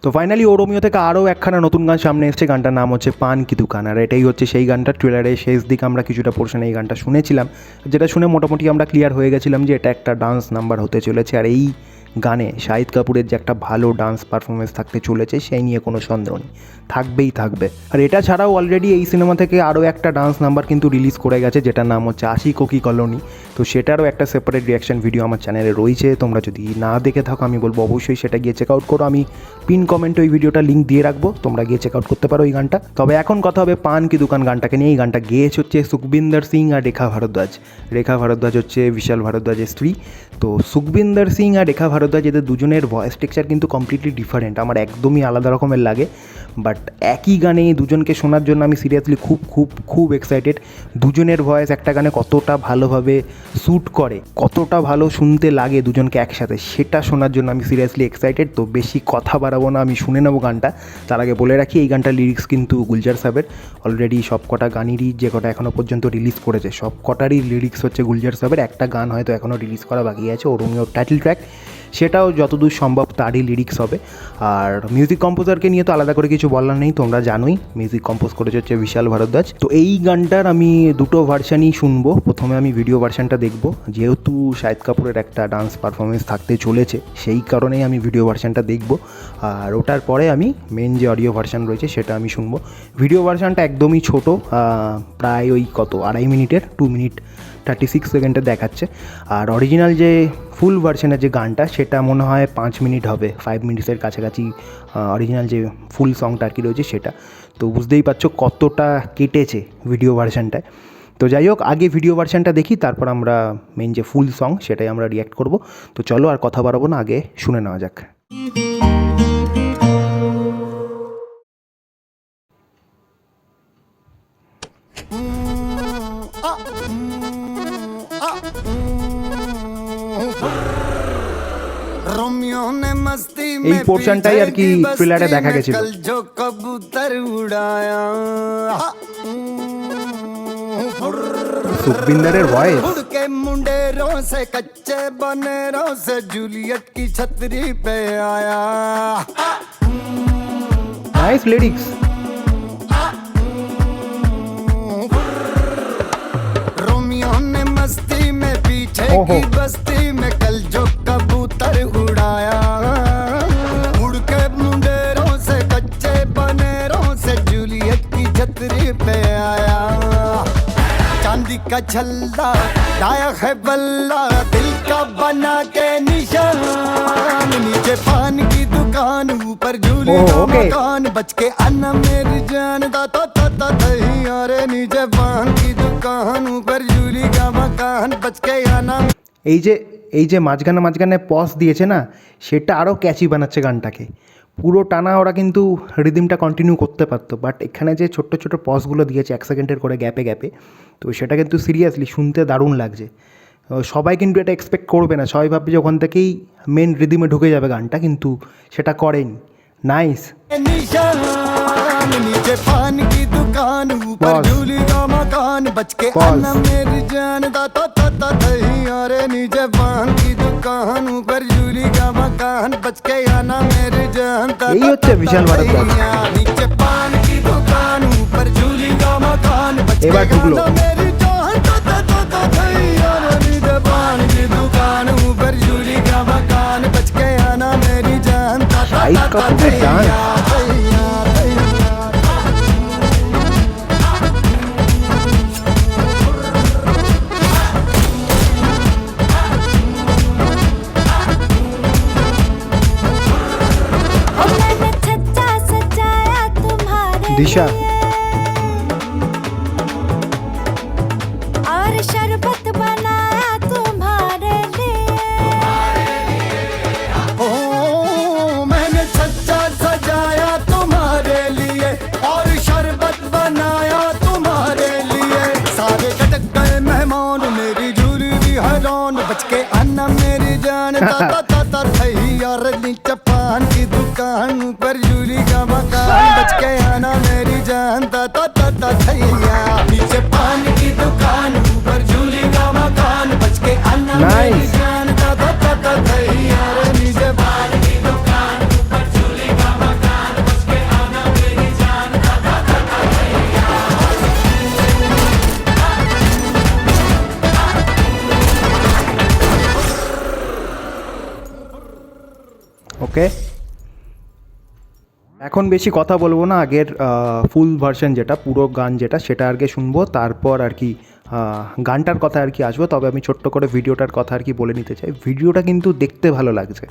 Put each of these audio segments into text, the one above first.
তো ফাইনালি ও রোমিও থেকে আরও একখানা নতুন গান সামনে এসছে, গানটার নাম হচ্ছে পান কি দুকান। আর এটাই হচ্ছে সেই গানটা। ট্রেলারের শেষ দিকে আমরা কিছুটা পোর্শনে এই গানটা শুনেছিলাম, যেটা শুনে মোটামুটি আমরা ক্লিয়ার হয়ে গেছিলাম যে এটা একটা ডান্স নাম্বার হতে চলেছে। আর এই গানে শাহিদ কাপুরের যে একটা ভালো ডান্স পারফরমেন্স থাকতে চলেছে সেই নিয়ে কোনো সন্দেহ নেই, থাকবেই থাকবে। আর এটা ছাড়াও অলরেডি এই সিনেমা থেকে আরও একটা ডান্স নাম্বার কিন্তু রিলিজ করে গেছে, যেটার নাম হচ্ছে আশিকো কি কলোনি। তো সেটারও একটা সেপারেট রিয়াকশন ভিডিও আমার চ্যানেলে রয়েছে, তোমরা যদি না দেখে থাকো আমি বলবো অবশ্যই সেটা গিয়ে চেক আউট করো। আমি পিন কমেন্টে ওই ভিডিওটা লিঙ্ক দিয়ে রাখবো, তোমরা গিয়ে চেক আউট করতে পারো এই গানটা। তবে এখন কথা হবে পান কি দুকান গানটাকে নিয়ে। এই গানটা গেয়েছে হচ্ছে সুখবিন্দর সিং আর রেখা ভারদ্বাজ। রেখা ভারদ্বাজ হচ্ছে বিশাল ভারদ্বাজের স্ত্রী। তো সুখবিন্দর সিং আর রেখা ভারদ্বাজ এদের দুজনের ভয়েস টেক্সচার কিন্তু কমপ্লিটলি ডিফারেন্ট, আমার একদমই আলাদা রকমের লাগে। বাট একই গানে দুজনকে শোনার জন্য আমি সিরিয়াসলি খুব খুব খুব এক্সাইটেড। দুজনের ভয়েস একটা গানে কতটা ভালোভাবে শ্যুট করে, কতটা ভালো শুনতে লাগে দুজনকে একসাথে, সেটা শোনার জন্য আমি সিরিয়াসলি এক্সাইটেড। তো বেশি কথা বাড়াবো না, আমি শুনে নেবো গানটা। তার আগে বলে রাখি এই গানটার লিরিক্স কিন্তু গুলজার সাহেবের। অলরেডি সব কটা গানেরই যে কটা এখনও পর্যন্ত রিলিজ করেছে সব কটারই লিরিক্স হচ্ছে গুলজার সাহেবের। একটা গান হয়তো এখনও রিলিজ করা বাকি আছে, ও রোমিওর টাইটেল ট্র্যাক, সেটাও যতদূর সম্ভব তারই লিরিক্স হবে। আর মিউজিক কম্পোজারকে নিয়ে তো আলাদা করে কিছু বলার নেই, তোমরা জানোই মিউজিক কম্পোজ করেছে হচ্ছে বিশাল ভারদ্বাজ। তো এই গানটার আমি দুটো ভার্সানই শুনবো। প্রথমে আমি ভিডিও ভার্সানটা দেখবো, যেহেতু শাহিদ কাপুরের একটা ডান্স পারফরমেন্স থাকতে চলেছে সেই কারণেই আমি ভিডিও ভার্সানটা দেখবো। আর ওটার পরে আমি মেন যে অডিও ভার্সান রয়েছে সেটা আমি শুনবো। ভিডিও ভার্সানটা একদমই ছোটো, প্রায় ওই 2.5 মিনিটের, 2 মিনিট 36 সেকেন্ডে দেখাচ্ছে। আর অরিজিনাল যে ফুল ভার্সনের যে গানটা সেটা মনে হয় 5 মিনিট হবে, 5 মিনিটসের কাছাকাছি অরিজিনাল যে ফুল সংটা আর কি রয়েছে সেটা। তো বুঝতেই পারছো কতটা কেটেছে ভিডিও ভার্সানটায়। তো যাই হোক, আগে ভিডিও ভার্সানটা দেখি, তারপর আমরা মেন যে ফুল সং সেটাই আমরা রিয়্যাক্ট করব। তো চলো আর কথা বাড়াবো না, আগে শুনে নেওয়া যাক। এই পোর্শনটাই আর কি ট্রেলারে দেখা গেছিল। सुखविंदर वॉइस के मुंडेरों से कच्चे बनेरों से जूलियट की छतरी पे आया। Nice lyrics. रोमियो ने मस्ती में पीछे की बस्ती में कल जो कबूतर उड़ाया। उड़ के मुंडेरों से कच्चे बनेरों से जूलियट की छतरी पे आया। चांदी का छल्ला लाया है बल्ला दिल का बना के निशान। नीचे पान की दुकान ऊपर झूली का मकान बच के आना मेरी जान दाता ता दही। अरे नीचे पान की दुकान ऊपर झूली का मकान बच के आना। এই যে মাঝখানে পজ দিয়েছে না, সেটা আরও ক্যাচি বানাচ্ছে গানটাকে। পুরো টানা ওরা কিন্তু রিদিমটা কন্টিনিউ করতে পারতো, বাট এখানে যে ছোট্ট ছোট্ট পজগুলো দিয়েছে 1 সেকেন্ডের করে গ্যাপে গ্যাপে, তো সেটা কিন্তু সিরিয়াসলি শুনতে দারুণ লাগছে। সবাই কিন্তু এটা এক্সপেক্ট করবে না, সবাই ভাববে যে ওখান থেকেই মেন রিদিমে ঢুকে যাবে গানটা, কিন্তু সেটা করেনি। নাইস। नीचे पान की दुकान ऊपर झूली का मकान बच के आना मेरी जान दाता ता दही। अरे नीचे पान की दुकान ऊपर झूली का मकान बच के आना मेरी जान दाता विशाल भारद्वाज। नीचे पान की दुकान ऊपर झूली का मकान बच के आना मेरी जान दाता दही। अरे नीचे पान की दुकान ऊपर झूली का मकान बच के आना मेरी जान दाता दही। दिशा और शरबत बनाया तुम्हारे लिए। ओ मैंने छज्जा सजाया तुम्हारे लिए और शरबत बनाया तुम्हारे लिए। सारे कटक गए मेहमान मेरी झूली भी हैरान बच के आना मेरी जान दाता ता थई। और नीचे पान की दुकान पर झूली का मकान बच के आना मेरी जान दाता ता थैया। नीचे पान की दुकान ऊपर झूली का मकान बच के आना मेरी जान दाता ता थैया। नीचे पान की दुकान ऊपर झूली का मकान ওকে, এখন বেশি কথা বলবো না, আগের ফুল ভার্সন যেটা পুরো গান যেটা সেটা আগে শুনবো, তারপর আর কি গানটার কথা আর কি আসবো। তবে আমি ছোট্ট করে ভিডিওটার কথা আর কি বলে নিতে চাই। ভিডিওটা কিন্তু দেখতে ভালো লাগছে,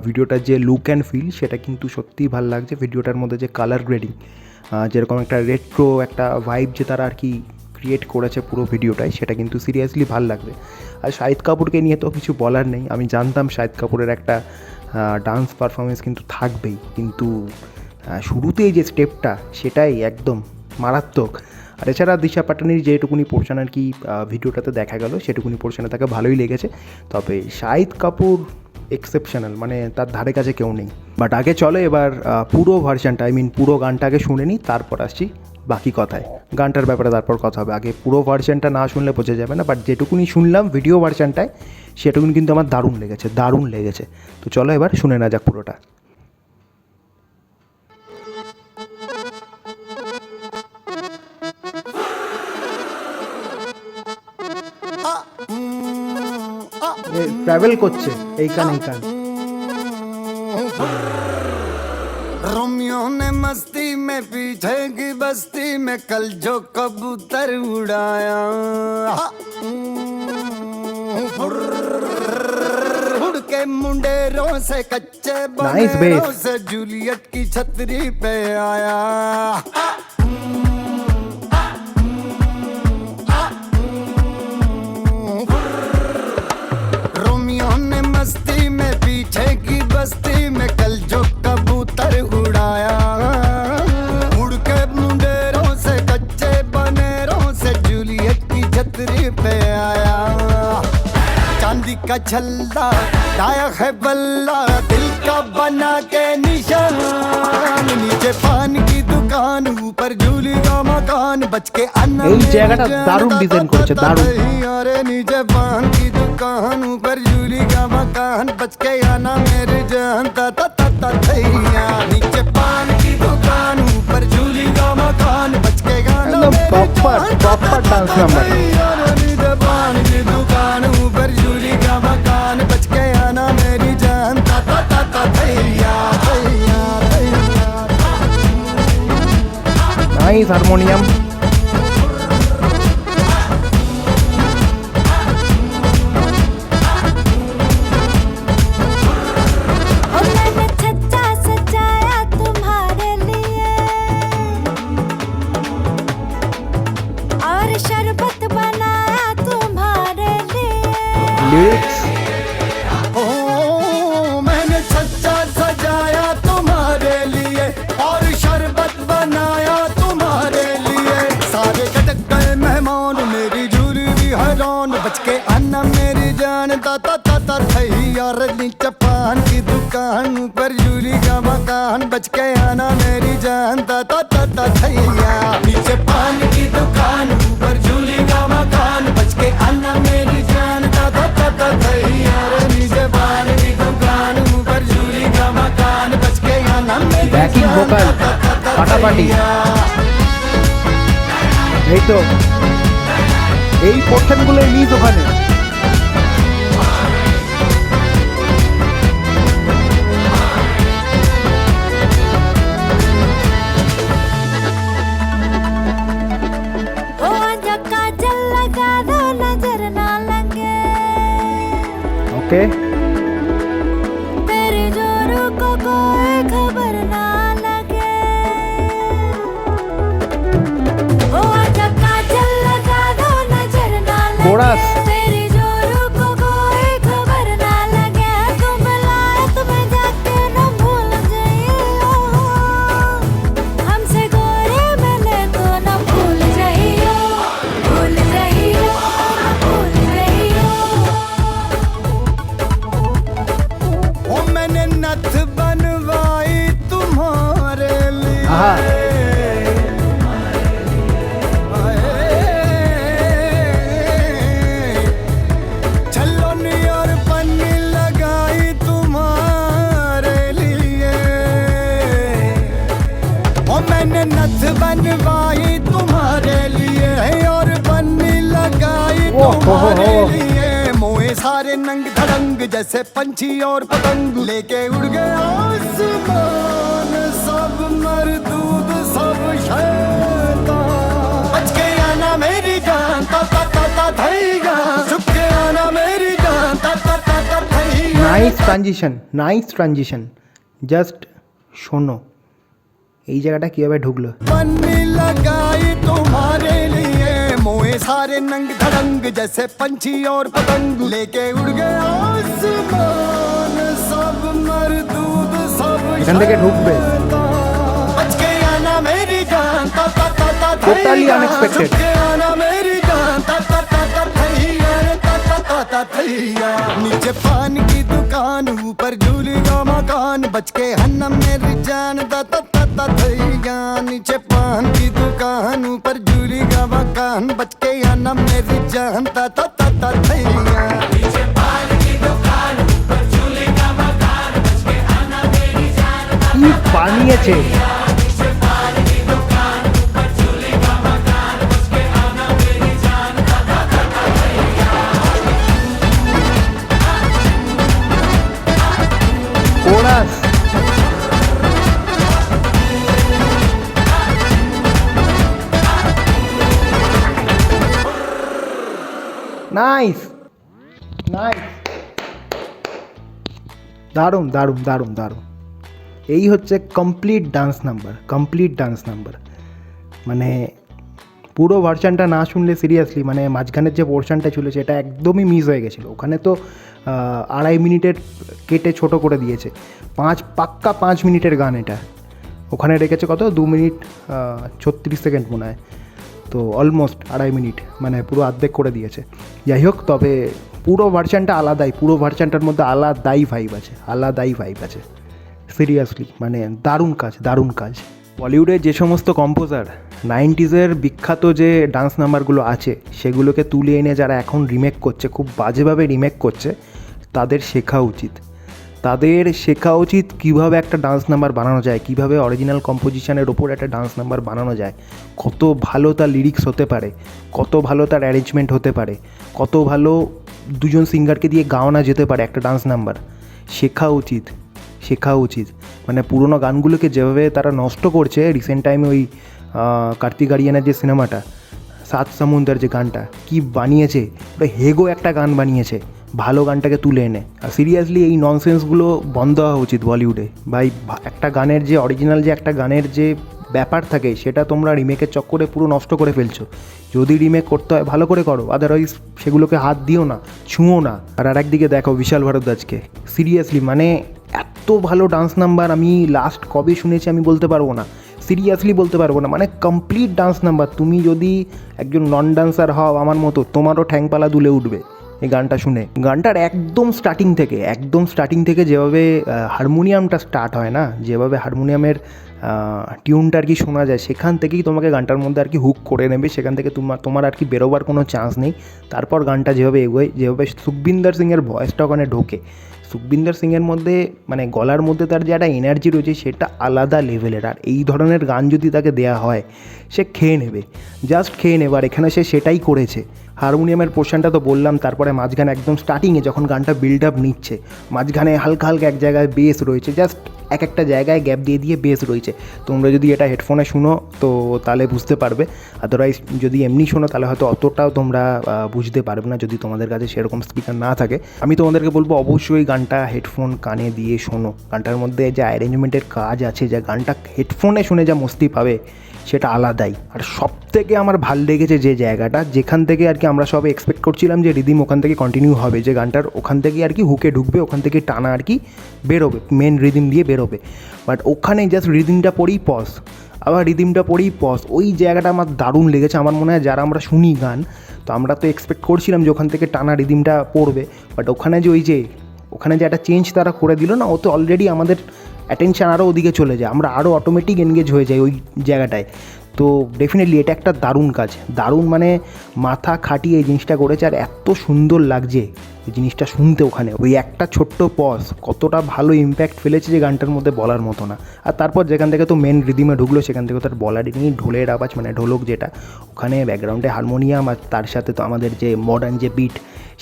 ভিডিওটার যে লুক অ্যান্ড ফিল সেটা কিন্তু সত্যিই ভালো লাগছে। ভিডিওটার মধ্যে যে কালার গ্রেডিং, যেরকম একটা রেট্রো একটা ভাইব যে তারা আর কি ক্রিয়েট করেছে পুরো ভিডিওটায়, সেটা কিন্তু সিরিয়াসলি ভালো লাগবে। আর শাহিদ কাপুরকে নিয়ে তো কিছু বলার নেই, আমি জানতাম শাহিদ কাপুরের একটা ডান্স পারফরমেন্স কিন্তু থাকবেই, কিন্তু শুরুতেই যে স্টেপটা সেটাই একদম মারাত্মক। আর এছাড়া দিশা পাটানির যেটুকুনি পোর্শন আর কি ভিডিওটাতে দেখা গেল সেটুকুনি পোর্শনে তাকে ভালোই লেগেছে। তবে শাহিদ কাপুর এক্সেপশনাল, মানে তার ধারে কাছে কেউ নেই। বাট আগে চলো এবার পুরো ভার্সানটা, আই মিন পুরো গানটা আগে শুনে নিই, তারপর আসছি বাকি কথায়। গানটার ব্যাপারে তারপর কথা হবে, আগে পুরো ভার্সানটা না শুনলে বোঝা যাবে না। বাট যেটুকুনি শুনলাম ভিডিও ভার্সানটায় সেটুকুনি কিন্তু আমার দারুণ লেগেছে। তো চলো এবার শুনে না যাক পুরোটা। ট্রাভেল করছে এই কান। रोमियो ने मस्ती में पीछे की बस्ती में कल जो कबूतर उड़ाया, उड़ के मुंडेरों से कच्चे बनेरों से जूलियट की छतरी पे आया। रोमियो ने मस्ती में पीछे की बस्ती में कल जो कबूतर उड़ाया, उड़ के मुंडेरों से कच्चे बनेरों से जूलियट की छतरी पे आया। चांदी का छल्ला लाया है बल्ला, दिल का बना के निशान, नीचे पान की दुकान ऊपर झूली का मकान, बच के अन्ना এই জায়গাটা দারুণ ডিজাইন করেছে, দারুণ। अरे नीचे पान की दुकान ऊपर झूली का मकान, बच के आना मेरी जान ता ता ता ता थैया। नीचे पान की दुकान ऊपर झूली का मकान, बच के आना मेरी प्रॉपर डांस नंबर। अरे नीचे पान की दुकान ऊपर झूली का मकान, बच के आना मेरी जान ता ता ता ता थैया थैया थैया। Nice harmonium. लिरिक्स, मैंने छज्जा सजाया तुम्हारे लिए और शरबत बनाया तुम्हारे लिए, सारे कटक गए मेहमान मेरी झूली भी हैरान, बच के आना मेरी जान ता ता ता ता थैया। नीचे पान की दुकान ऊपर झूली का मकान, बच के आना मेरी जान ता ता ता ता थैया। नीचे पान की दुकान ऊपर झूली का मकान, बच के आना मेरी जान ता ता ता ता थैया। नीचे पान की दुकान ऊपर झूली का मकान, बच के आना मेरी ব্যাকিং ভোকাল ফাটাফাটি। এই তো এই পোর্শনগুলো মিস ওখানে। ओके, तेरे जोरों को कोई खबर ना लगे, ओ आजा काजल लगा दो नजर ना लगे, कोरस। तेरे जोरों को कोई खबर ना लगे, तुम लाए तुम्हें जाके न भूल जाइयो, हमसे गोरे मिले तो न भूल जाइयो, भूल जाइयो, भूल जाइयो। ओ मैंने नथ बनवाई तुम्हारे लिए, आहा। छल्लोनी और पन्नी लगाई तुम्हारे लिए, ओ मैंने नथ बनवाई तुम्हारे लिए और पन्नी लगाई तुम्हारे लिए। मोए सारे नंग धड़ंग जैसे पंछी और पतंग लेके उड़ गए आसमान सब मरदूद सब शैतान बच के आना मेरी जान ता ता ता ता धैया छुप के आना मेरी जान ता ता ता ता धैया নাইস ট্রানজিশন জাস্ট শোনো এই জায়গাটা কীভাবে ঢুকলো। बनने लगाई तुम्हारे लिए मोए सारे नंग धड़ंग जैसे पंछी और पतंग लेके उड़ गए आसमान सब मरदूद सब এখান থেকে ঢুকবে शैतान बच के आना मेरी जान ता ता ता ता Totally धैया unexpected. छुप के आना मेरी जान ता ता ता ता धैया ता ता ता ता धैया नीचे पान की दुकान ऊपर झूलेगा मकान बच के हन्ना मेरी जान ता ता ता ता धैया नीचे पान की दुकान ऊपर झूलेगा मकान बच के हन्ना मेरी जान ता ता ता ता धैया কি বানিয়েছে। কোরাস নাইস নাইস দারুণ দারুণ দারুণ দারুণ। এই হচ্ছে কমপ্লিট ডান্স নাম্বার মানে পুরো ভার্সানটা না শুনলে সিরিয়াসলি মানে মাঝখানের যে পোর্শনটা ছিল সেটা একদমই মিস হয়ে গেছিলো। ওখানে তো 2.5 মিনিটের কেটে ছোট করে দিয়েছে, পাক্কা 5 মিনিটের গান এটা, ওখানে রেখেছে কত 2 মিনিট 36 সেকেন্ড মনে হয়, তো অলমোস্ট 2.5 মিনিট মানে পুরো অর্ধেক করে দিয়েছে। যাই হোক, তবে পুরো ভার্সানটা আলাদাই, পুরো ভার্সানটার মধ্যে আলাদাই ভাইব আছে সিরিয়াসলি মানে দারুণ কাজ। বলিউডের যে সমস্ত কম্পোজার 90s বিখ্যাত যে ডান্স নাম্বারগুলো আছে সেগুলোকে তুলে এনে যারা এখন রিমেক করছে, খুব বাজেভাবে রিমেক করছে, তাদের শেখা উচিত কীভাবে একটা ডান্স নাম্বার বানানো যায়, কীভাবে অরিজিনাল কম্পোজিশনের ওপর একটা ডান্স নাম্বার বানানো যায়, কত ভালো তার লিরিক্স হতে পারে, কত ভালো তার অ্যারেঞ্জমেন্ট হতে পারে, কত ভালো দুজন সিঙ্গারকে দিয়ে গাওয়ানো যেতে পারে একটা ডান্স নাম্বার। শেখা উচিত মানে পুরোনো গানগুলোকে যেভাবে তারা নষ্ট করছে। রিসেন্ট টাইমে ওই কার্তিক আরিয়ানের যে সিনেমাটা সাত সমুন্দর যে গানটা কি বানিয়েছে, ওটা হেগো একটা গান বানিয়েছে ভালো গানটাকে তুলে এনে। আর সিরিয়াসলি এই ননসেন্সগুলো বন্ধ হওয়া উচিত বলিউডে ভাই। একটা গানের যে অরিজিনাল যে একটা গানের যে ব্যাপার থাকে সেটা তোমরা রিমেকের চক্করে পুরো নষ্ট করে ফেলছো। যদি রিমেক করতে হয় ভালো করে করো, আদারওয়াইজ সেগুলোকে হাত দিও না, ছুঁয়ো না। আর একদিকে দেখো বিশাল ভারদ্বাজকে, সিরিয়াসলি মানে এত ভালো ডান্স নাম্বার আমি লাস্ট কবে শুনেছি আমি বলতে পারবো না, সিরিয়াসলি বলতে পারবো না, মানে কমপ্লিট ডান্স নাম্বার। তুমি যদি একজন নন ডান্সার হও আমার মতো, তোমারও ঠ্যাংপালা দুলে উঠবে এই গানটা শুনে। গানটার একদম স্টার্টিং থেকে যেভাবে হারমোনিয়ামটা স্টার্ট হয় না, যেভাবে হারমোনিয়ামের টিউনটা আর কি শোনা যায়, সেখান থেকেই তোমাকে গানটার মধ্যে আর কি হুক করে নেবে, সেখান থেকে তোমার আর কি বেরোবার কোনো চান্স নেই। তারপর গানটা যেভাবে এগোয়, যেভাবে সুখবিন্দর সিংয়ের ভয়েসটা ওখানে ঢোকে, সুখবিন্দর সিংয়ের মধ্যে মানে গলার মধ্যে তার যে একটা এনার্জি রয়েছে সেটা আলাদা লেভেলের। আর এই ধরনের গান যদি তাকে দেওয়া হয় সে খেয়ে নেবে, জাস্ট খেয়ে নেবে। আর এখানে সে সেটাই করেছে। হারমোনিয়ামের পোর্শনটা তো বললাম, তারপরে মাঝখানে একদম স্টার্টিংয়ে যখন গানটা বিল্ড আপ নিচ্ছে, মাঝখানে হালকা এক জায়গায় বেস রয়েছে, জাস্ট একটা জায়গায় গ্যাপ দিয়ে বেস রয়েছে। তোমরা যদি এটা হেডফোনে শুনো তো তাহলে বুঝতে পারবে, আদারওয়াইজ যদি এমনি শোনো তাহলে হয়তো অতটাও তোমরা বুঝতে পারবে না যদি তোমাদের কাছে সেরকম স্পিকার না থাকে। আমি তোমাদেরকে বলবো অবশ্যই গানটা হেডফোন কানে দিয়ে শোনো। গানটার মধ্যে যে অ্যারেঞ্জমেন্টের কাজ আছে, যে গানটা হেডফোনে শুনে যা মস্তি পাবে সেটা আলাদাই। আর সব থেকে আমার ভাল লেগেছে যে জায়গাটা, যেখান থেকে আর কি আমরা সবাই এক্সপেক্ট করছিলাম যে রিদিম ওখান থেকে কন্টিনিউ হবে, যে গানটার ওখান থেকে আর কি হুকে ঢুকবে, ওখান থেকে টানা আর কি বেরোবে, মেন রিদিম দিয়ে বেরোবে। বাট ওখানে জাস্ট রিদিমটা পড়েই পজ, আবার রিদিমটা পড়েই পজ, ওই জায়গাটা আমার দারুণ লেগেছে। আমার মনে হয় যারা আমরা শুনি গান, তো আমরা তো এক্সপেক্ট করছিলাম যে ওখান থেকে টানা রিদিমটা পড়বে, বাট ওখানে যে একটা চেঞ্জ তারা করে দিল না, ও তো অলরেডি আমাদের অ্যাটেনশান আরও ওদিকে চলে যায়, আমরা আরও অটোমেটিক এনগেজ হয়ে যাই ওই জায়গাটায়। তো ডেফিনেটলি এটা একটা দারুণ কাজ, দারুণ মানে মাথা খাটিয়ে এই জিনিসটা করেছে। আর এত সুন্দর লাগছে এই জিনিসটা শুনতে, ওখানে ওই একটা ছোট্ট পজ কতটা ভালো ইম্প্যাক্ট ফেলেছে যে গানটার মধ্যে বলার মতো না। আর তারপর যেখান থেকে তো মেন রিদিমে ঢুকলো, সেখান থেকে তার বলারই নিয়ে ঢোলের আওয়াজ, মানে ঢোলক যেটা, ওখানে ব্যাকগ্রাউন্ডে হারমোনিয়াম, আর তার সাথে তো আমাদের যে মডার্ন যে বিট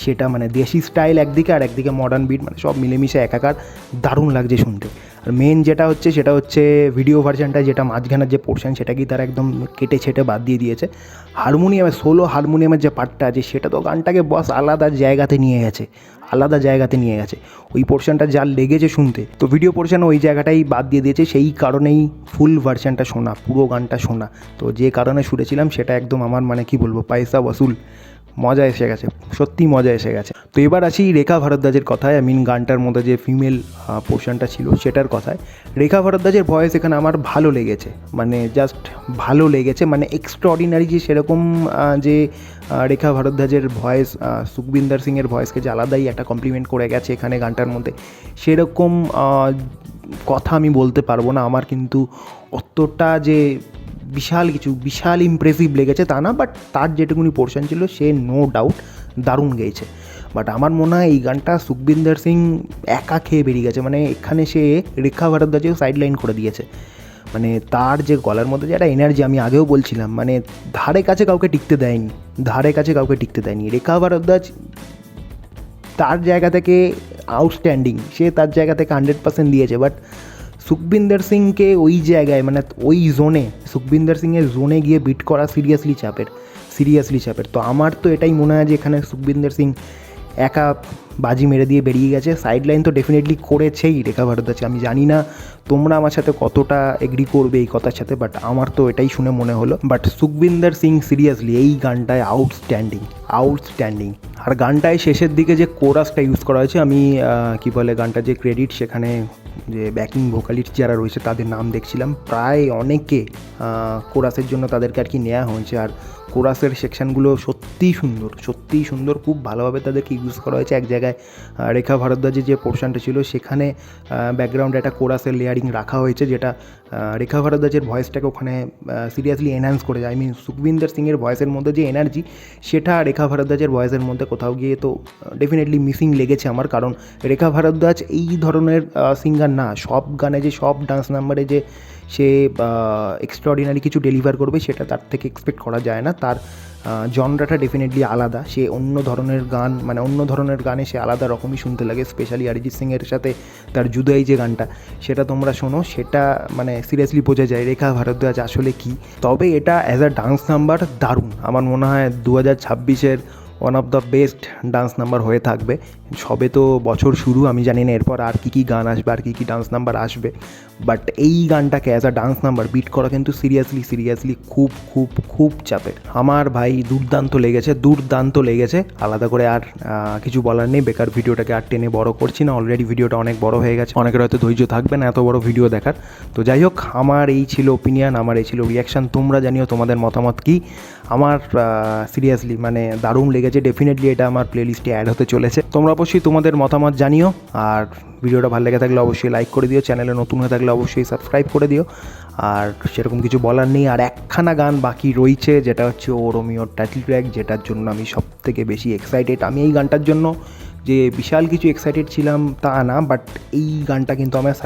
সেটা মানে দেশি স্টাইল একদিকে আর একদিকে মডার্ন বিট, মানে সব মিলেমিশে একাকার, দারুণ লাগছে শুনতে। আর মেন যেটা হচ্ছে সেটা হচ্ছে ভিডিও ভার্সানটা, যেটা মাঝখানের যে পোর্শন সেটাকেই তারা একদম কেটে ছেটে বাদ দিয়ে দিয়েছে। হারমোনিয়ামের সোলো হারমোনিয়ামের যে পার্টটা আছে সেটা তো গানটাকে বস আলাদা জায়গাতে নিয়ে গেছে, আলাদা জায়গাতে নিয়ে গেছে। ওই পোর্শনটা যা লেগেছে শুনতে, তো ভিডিও পোর্শনে ওই জায়গাটাই বাদ দিয়ে দিয়েছে, সেই কারণেই ফুল ভার্সানটা শোনা, পুরো গানটা শোনা। তো যে কারণে শুনেছিলাম সেটা একদম আমার মানে কি বলবো, পয়সা বসুল, মজা এসে গেছে, সত্যি মজা এসে গেছে। তো এবার আসি রেখা ভারদ্বাজের কথায়, গানটার মধ্যে যে ফিমেল পোর্শনটা ছিল সেটার কথায়। রেখা ভারদ্বাজের ভয়েস এখানে আমার ভালো লেগেছে, মানে জাস্ট ভালো লেগেছে, মানে এক্সট্রাঅর্ডিনারি যে সেরকম যে রেখা ভারদ্বাজের ভয়েস সুখবিন্দর সিংয়ের ভয়েসকে যে আলাদাই একটা কমপ্লিমেন্ট করে গেছে এখানে গানটার মধ্যে, সেরকম কথা আমি বলতে পারবো না। আমার কিন্তু অতটা যে বিশাল ইমপ্রেসিভ লেগেছে তা না, বাট তার যেটুকুনি পোর্শন ছিল সে নো ডাউট দারুণ গেয়েছে। বাট আমার মনে হয় এই গানটা সুখবিন্দর সিং একা খেয়ে বেরিয়ে গেছে, মানে এখানে সে রেখা ভারদ্বাজেও সাইড লাইন করে দিয়েছে। মানে তার যে গলার মধ্যে যে একটা এনার্জি, আমি আগেও বলছিলাম, মানে ধারে কাছে কাউকে টিকতে দেয়নি। রেখা ভারদ্বাজ তার জায়গা থেকে আউটস্ট্যান্ডিং, সে তার জায়গা থেকে 100% দিয়েছে। বাট সুখবিন্দর সিংকে ওই জায়গায়, মানে ওই জোনে, সুখবিন্দর সিংয়ের জোনে গিয়ে বিট করা সিরিয়াসলি চাপের। তো আমার তো এটাই মনে হয় যে এখানে সুখবিন্দর সিং একা বাজি মেরে দিয়ে বেরিয়ে গেছে। সাইড লাইন তো ডেফিনেটলি করেছেই রেখা ভারদ্বাজ, আমি জানি না তোমরা আমার সাথে কতটা এগ্রি করবে এই কথার সাথে, বাট আমার তো এটাই শুনে মনে হলো। বাট সুখবিন্দর সিং সিরিয়াসলি এই গানটায় আউটস্ট্যান্ডিং। আর গানটায় শেষের দিকে যে কোরাসটা ইউজ করা হয়েছে, আমি কি বলে গানটা যে ক্রেডিট, সেখানে যে ব্যাকিং ভোকালিস্ট যারা রয়েছে তাদের নাম দেখছিলাম, প্রায় অনেকে কোরাসের জন্য তাদেরকে আর কি নেওয়া হয়েছে। আর কোরাসের সেকশানগুলো সত্যিই সুন্দর, খুব ভালোভাবে তাদেরকে ইউজ করা হয়েছে। এক জায়গায় রেখা ভারদ্বাজের যে পোর্শনটা ছিল সেখানে ব্যাকগ্রাউন্ডে একটা কোরাসের লেয়ারিং রাখা হয়েছে, যেটা রেখা ভারদ্বাজের ভয়েসটাকে ওখানে সিরিয়াসলি এনহ্যান্স করে যায়। সুখবিন্দর সিংয়ের ভয়েসের মধ্যে যে এনার্জি, সেটা রেখা ভারদ্বাজের ভয়েসের মধ্যে কোথাও গিয়ে তো ডেফিনেটলি মিসিং লেগেছে আমার। কারণ রেখা ভারদ্বাজ এই ধরনের সিঙ্গার না, সব গানে যে সব ডান্স নাম্বারে যে সে এক্সট্রাঅর্ডিনারি কিছু ডেলিভার করবে সেটা তার থেকে এক্সপেক্ট করা যায় না। তার জনরাটা ডেফিনেটলি আলাদা, সে অন্য ধরনের গান, মানে অন্য ধরনের গানে সে আলাদা রকমই শুনতে লাগে। স্পেশালি অরিজিৎ সিংয়ের সাথে তার জুদাই যে গানটা, সেটা তোমরা শোনো, সেটা মানে সিরিয়াসলি বোঝা যায় রেখা ভারদ্বাজ আসলে কি। তবে এটা অ্যাজ আ ডান্স নাম্বার দারুণ, আমার মনে হয় 2026-এর one of the best dance number হয়ে থাকবে। সবে তো বছর শুরু, আমি জানি না এরপর আর কী গান আসবে, আর কী ডান্স নাম্বার আসবে, বাট এই গানটাকে as a dance number beat করা কিন্তু সিরিয়াসলি খুব চাপের। আমার ভাই দুর্দান্ত লেগেছে, আলাদা করে আর কিছু বলার নেই। বেকার ভিডিওটাকে আর টেনে বড় করছি না, অলরেডি ভিডিওটা অনেক বড় হয়ে গেছে, অনেকের হয়তো ধৈর্য থাকবে না এত বড় ভিডিও দেখার। তো যাই হোক, আমার এই ছিল ওপিনিয়ন, আমার এই ছিল রিয়াকশান। তোমরা জানিও তোমাদের মতামত কী। আমার সিরিয়াসলি মানে দারুণ লেগেছে, ডেফিনেটলি এটা আমার প্লেলিস্টে অ্যাড হতে চলেছে। তোমরা অবশ্যই তোমাদের মতামত জানিও, আর ভিডিওটা ভালো লেগে থাকলে অবশ্যই লাইক করে দিও, চ্যানেলে নতুন হয়ে থাকলে অবশ্যই সাবস্ক্রাইব করে দিও। আর সেরকম কিছু বলার নেই। আর একখানা গান বাকি রয়েছে, যেটা হচ্ছে ও রোমিওর টাইটেল ট্র্যাক, যেটার জন্য আমি সবথেকে বেশি এক্সাইটেড। আমি এই গানটার জন্য যে বিশাল কিছু এক্সাইটেড ছিলাম তা না, বাট এই গানটা কিন্তু আমায়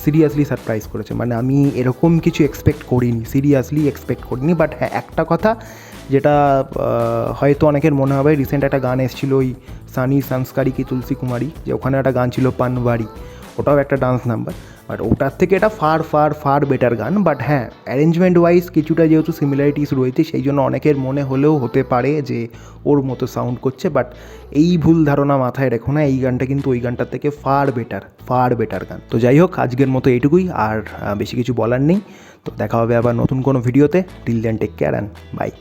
সিরিয়াসলি সারপ্রাইজ করেছে। মানে আমি এরকম কিছু সিরিয়াসলি এক্সপেক্ট করিনি। বাট হ্যাঁ, একটা কথা যেটা হয়তো অনেকের মনে হবে, রিসেন্ট একটা গান এসেছিল ওই সানি সংস্কারি কি তুলসী কুমারী, যে ওখানে একটা গান ছিল পানবাড়ি, ওটাও একটা ডান্স নাম্বার, বাট ওটার থেকে এটা ফার বেটার গান। বাট হ্যাঁ, অ্যারেঞ্জমেন্ট ওয়াইজ কিছুটা যেহেতু সিমিলারিটিস রয়েছে, সেই জন্য অনেকের মনে হলেও হতে পারে যে ওর মতো সাউন্ড করছে। বাট এই ভুল ধারণা মাথায় রেখো না, এই গানটা কিন্তু ওই গানটার থেকে ফার বেটার গান। তো যাই হোক, আজকের মতো এইটুকুই, আর বেশি কিছু বলার নেই। তো দেখা হবে আবার নতুন কোনো ভিডিওতে। Till then take care and by.